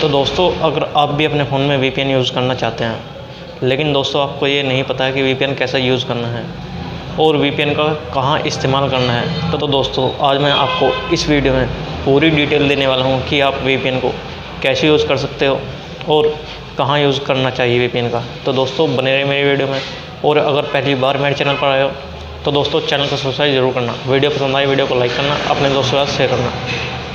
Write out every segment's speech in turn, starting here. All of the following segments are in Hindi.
तो दोस्तों, अगर आप भी अपने फ़ोन में VPN यूज़ करना चाहते हैं, लेकिन दोस्तों आपको ये नहीं पता है कि VPN कैसे यूज़ करना है और VPN का कहाँ इस्तेमाल करना है, तो दोस्तों आज मैं आपको इस वीडियो में पूरी डिटेल देने वाला हूँ कि आप VPN को कैसे यूज़ कर सकते हो और कहाँ यूज़ करना चाहिए VPN का। तो दोस्तों बने रहे मेरी वीडियो में, और अगर पहली बार मेरे चैनल पर आए हो तो दोस्तों चैनल को सब्सक्राइब जरूर करना, वीडियो पसंद आए वीडियो को लाइक करना, अपने दोस्तों के साथ शेयर करना।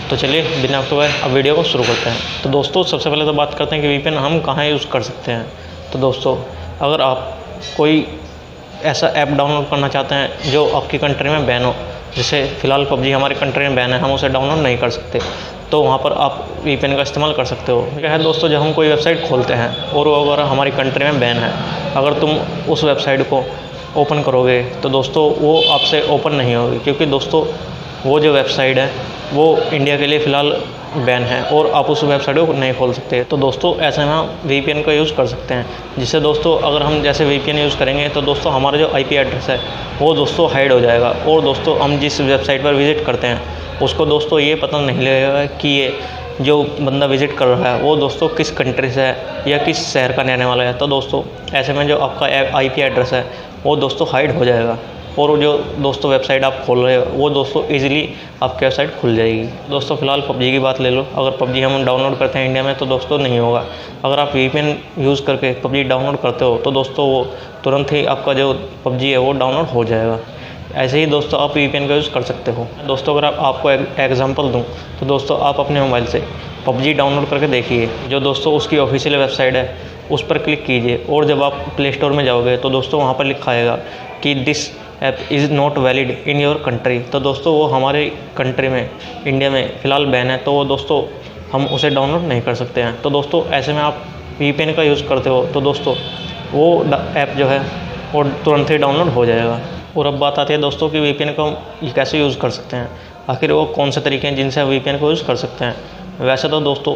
तो चलिए बिना वक्त गए अब वीडियो को शुरू करते हैं। तो दोस्तों सबसे पहले तो बात करते हैं कि VPN हम कहाँ यूज़ कर सकते हैं। तो दोस्तों अगर आप कोई ऐसा ऐप डाउनलोड करना चाहते हैं जो आपकी कंट्री में बैन हो, जैसे फ़िलहाल PUBG हमारी कंट्री में बैन है, हम उसे डाउनलोड नहीं कर सकते, तो वहाँ पर आप VPN का इस्तेमाल कर सकते हो। क्या है दोस्तों, जब हम कोई वेबसाइट खोलते हैं और वो अगर हमारी कंट्री में बैन है, अगर तुम उस वेबसाइट को ओपन करोगे तो दोस्तों वो आपसे ओपन नहीं होगी, क्योंकि दोस्तों वो जो वेबसाइट है वो इंडिया के लिए फ़िलहाल बैन है और आप उस वेबसाइट को नहीं खोल सकते। तो दोस्तों ऐसे में हम VPN का यूज़ कर सकते हैं, जिससे दोस्तों अगर हम जैसे VPN यूज़ करेंगे तो दोस्तों हमारा जो IP एड्रेस है वो दोस्तों हाइड हो जाएगा, और दोस्तों हम जिस वेबसाइट पर विज़िट करते हैं उसको दोस्तों ये पता नहीं लगेगा कि ये जो बंदा विज़िट कर रहा है वो दोस्तों किस कंट्री से है या किस शहर का रहने वाला है। तो दोस्तों ऐसे में जो आपका IP एड्रेस है वो दोस्तों हाइड हो जाएगा, और जो दोस्तों वेबसाइट आप खोल रहे हो वो दोस्तों इजीली आपकी वेबसाइट खुल जाएगी। दोस्तों फ़िलहाल PUBG की बात ले लो, अगर PUBG हम डाउनलोड करते हैं इंडिया में तो दोस्तों नहीं होगा। अगर आप VPN यूज़ करके PUBG डाउनलोड करते हो तो दोस्तों वो तुरंत ही आपका जो PUBG है वो डाउनलोड हो जाएगा। ऐसे ही दोस्तों आप VPN का यूज़ कर सकते हो। दोस्तों अगर आपको एग्जांपल दूं तो दोस्तों आप अपने मोबाइल से PUBG डाउनलोड करके देखिए, जो दोस्तों उसकी ऑफिशियल वेबसाइट है उस पर क्लिक कीजिए, और जब आप प्ले स्टोर में जाओगे तो दोस्तों वहाँ पर लिखा आएगा कि this app is not valid in your country. तो दोस्तों वो हमारे कंट्री में इंडिया में फ़िलहाल बैन है, तो वो दोस्तों हम उसे डाउनलोड नहीं कर सकते हैं। तो दोस्तों ऐसे में आप VPN का यूज़ करते हो तो दोस्तों वो ऐप जो है वो तुरंत ही डाउनलोड हो जाएगा। और अब बात आती है दोस्तों कि VPN को हम कैसे यूज़ कर सकते हैं, आखिर वो कौन से तरीके हैं जिनसे हम VPN को यूज़ कर सकते हैं। वैसे तो दोस्तों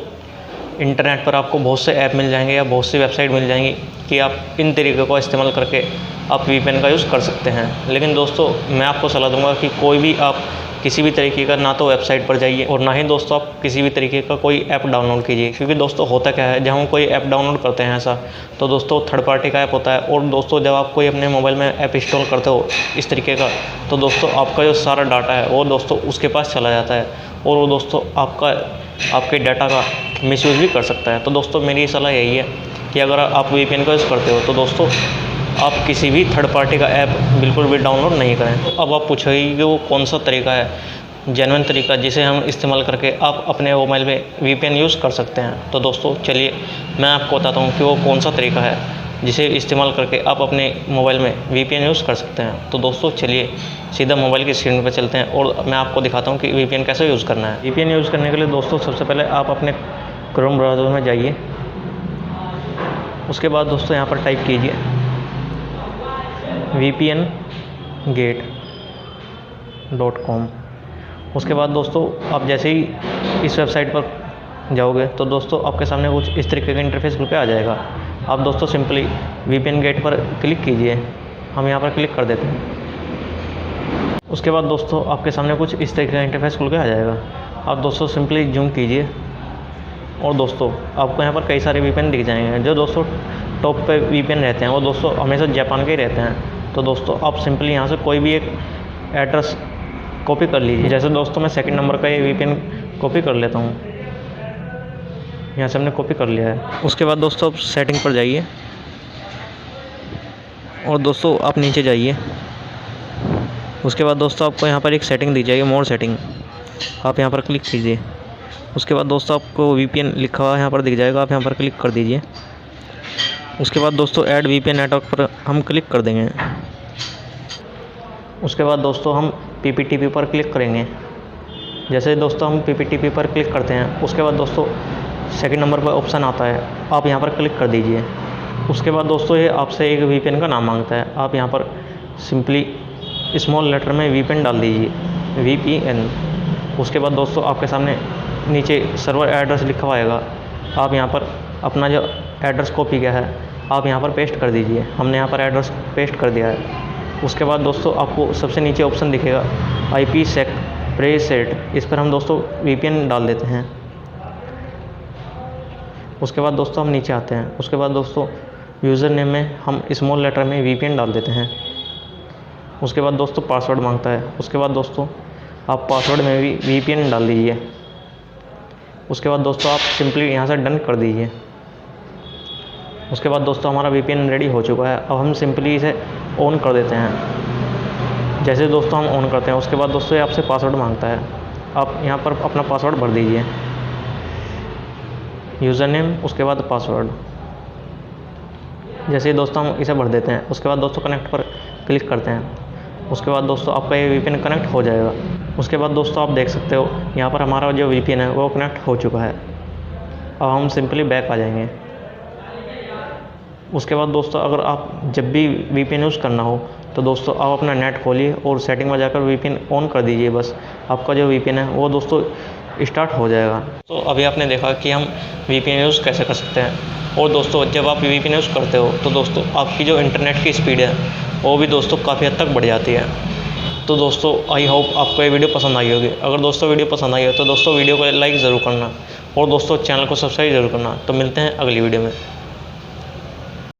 इंटरनेट पर आपको बहुत से ऐप मिल जाएंगे या बहुत सी वेबसाइट मिल जाएंगी कि आप इन तरीक़ों का इस्तेमाल करके आप VPN का यूज़ कर सकते हैं। लेकिन दोस्तों मैं आपको सलाह दूंगा कि कोई भी आप किसी भी तरीके का ना तो वेबसाइट पर जाइए और ना ही दोस्तों आप किसी भी तरीके का कोई ऐप डाउनलोड कीजिए, क्योंकि दोस्तों होता क्या है, जब हम कोई ऐप डाउनलोड करते हैं ऐसा तो दोस्तों थर्ड पार्टी का ऐप होता है, और दोस्तों जब आप कोई अपने मोबाइल में ऐप इंस्टॉल करते हो इस तरीके का तो दोस्तों आपका जो सारा डाटा है वो दोस्तों उसके पास चला जाता है, और वो दोस्तों आपके डाटा का मिसयूज़ भी कर सकता है। तो दोस्तों मेरी सलाह यही है कि अगर आप VPN का यूज़ करते हो तो दोस्तों आप किसी भी थर्ड पार्टी का ऐप बिल्कुल भी डाउनलोड नहीं करें। तो अब आप पूछोगे कि वो कौन सा तरीका है जेन्युइन तरीका जिसे हम इस्तेमाल करके आप अपने मोबाइल में VPN यूज़ कर सकते हैं। तो दोस्तों चलिए मैं आपको बताता हूँ कि वो कौन सा तरीका है जिसे इस्तेमाल करके आप अपने मोबाइल में VPN यूज़ कर सकते हैं। तो दोस्तों चलिए सीधा मोबाइल की स्क्रीन पर चलते हैं और मैं आपको दिखाता हूँ कि VPN कैसे यूज़ करना है। VPN यूज़ करने के लिए दोस्तों सबसे पहले आप अपने क्रोम ब्राउज़र में जाइए, उसके बाद दोस्तों यहाँ पर टाइप कीजिए vpngate.com। उसके बाद दोस्तों आप जैसे ही इस वेबसाइट पर जाओगे तो दोस्तों आपके सामने कुछ इस तरीके का इंटरफेस खुल के आ जाएगा। आप दोस्तों सिंपली VPN गेट पर क्लिक कीजिए, हम यहाँ पर क्लिक कर देते हैं। उसके बाद दोस्तों आपके सामने कुछ इस तरीके का इंटरफेस खुल के आ जाएगा। आप दोस्तों सिंपली जूम कीजिए, और दोस्तों आपको यहाँ पर कई सारे VPN दिख जाएंगे। जो दोस्तों टॉप पे VPN रहते हैं वो दोस्तों हमेशा जापान के ही रहते हैं। तो दोस्तों आप सिंपली यहाँ से कोई भी एक एड्रेस कॉपी कर लीजिए। जैसे दोस्तों मैं सेकंड नंबर का ये VPN कॉपी कर लेता हूँ, यहाँ से हमने कॉपी कर लिया है। उसके बाद दोस्तों आप सेटिंग पर जाइए, और दोस्तों आप नीचे जाइए। उसके बाद दोस्तों आपको यहाँ पर एक सेटिंग दी जाएगी, मोर सेटिंग, आप यहाँ पर क्लिक कीजिए। उसके बाद दोस्तों आपको VPN लिखा हुआ यहाँ पर दिख जाएगा, आप यहाँ पर क्लिक कर दीजिए। उसके बाद दोस्तों ऐड VPN नेटवर्क पर हम क्लिक कर देंगे। उसके बाद दोस्तों हम PPTP पर क्लिक करेंगे। जैसे दोस्तों हम PPTP पर क्लिक करते हैं उसके बाद दोस्तों सेकंड नंबर पर ऑप्शन आता है, आप यहाँ पर क्लिक कर दीजिए। उसके बाद दोस्तों ये आपसे एक VPN का नाम मांगता है, आप यहाँ पर सिंपली स्मॉल लेटर में VPN डाल दीजिए, VPN। उसके बाद दोस्तों आपके सामने नीचे सर्वर एड्रेस लिखा हुआ आएगा, आप यहाँ पर अपना जो एड्रेस कॉपी किया है आप यहाँ पर पेस्ट कर दीजिए। हमने यहाँ पर एड्रेस पेस्ट कर दिया है। उसके बाद दोस्तों आपको सबसे नीचे ऑप्शन दिखेगा IPsec प्रेसेट, इस पर हम दोस्तों VPN डाल देते हैं। उसके बाद दोस्तों हम नीचे आते हैं। उसके बाद दोस्तों यूज़र नेम में हम स्मॉल लेटर में VPN डाल देते हैं। उसके बाद दोस्तों पासवर्ड मांगता है। उसके बाद दोस्तों आप पासवर्ड में भी VPN डाल दीजिए। उसके बाद दोस्तों आप सिंपली यहाँ से डन कर दीजिए। उसके बाद दोस्तों हमारा VPN रेडी हो चुका है। अब हम सिंपली इसे ऑन कर देते हैं। जैसे दोस्तों हम ऑन करते हैं उसके बाद दोस्तों ये आपसे पासवर्ड मांगता है। आप यहाँ पर अपना पासवर्ड भर दीजिए, यूज़र नेम उसके बाद पासवर्ड। जैसे ही दोस्तों हम इसे भर देते हैं उसके बाद दोस्तों कनेक्ट पर क्लिक करते हैं। उसके बाद दोस्तों आपका ये VPN कनेक्ट हो जाएगा। उसके बाद दोस्तों आप देख सकते हो यहाँ पर हमारा जो VPN है वो कनेक्ट हो चुका है। अब हम सिंपली बैक आ जाएंगे। उसके बाद दोस्तों अगर आप जब भी VPN यूज़ करना हो तो दोस्तों आप अपना नेट खोलिए और सेटिंग में जाकर VPN ऑन कर दीजिए। बस आपका जो VPN है वो दोस्तों स्टार्ट हो जाएगा। तो अभी आपने देखा कि हम VPN यूज़ कैसे कर सकते हैं। और दोस्तों जब आप VPN यूज़ करते हो तो दोस्तों आपकी जो इंटरनेट की स्पीड है वो भी दोस्तों काफ़ी हद तक बढ़ जाती है। तो दोस्तों आई होप आपको ये वीडियो पसंद आई होगी। अगर दोस्तों वीडियो पसंद आई हो तो दोस्तों वीडियो को लाइक ज़रूर करना और दोस्तों चैनल को सब्सक्राइब ज़रूर करना। तो मिलते हैं अगली वीडियो में।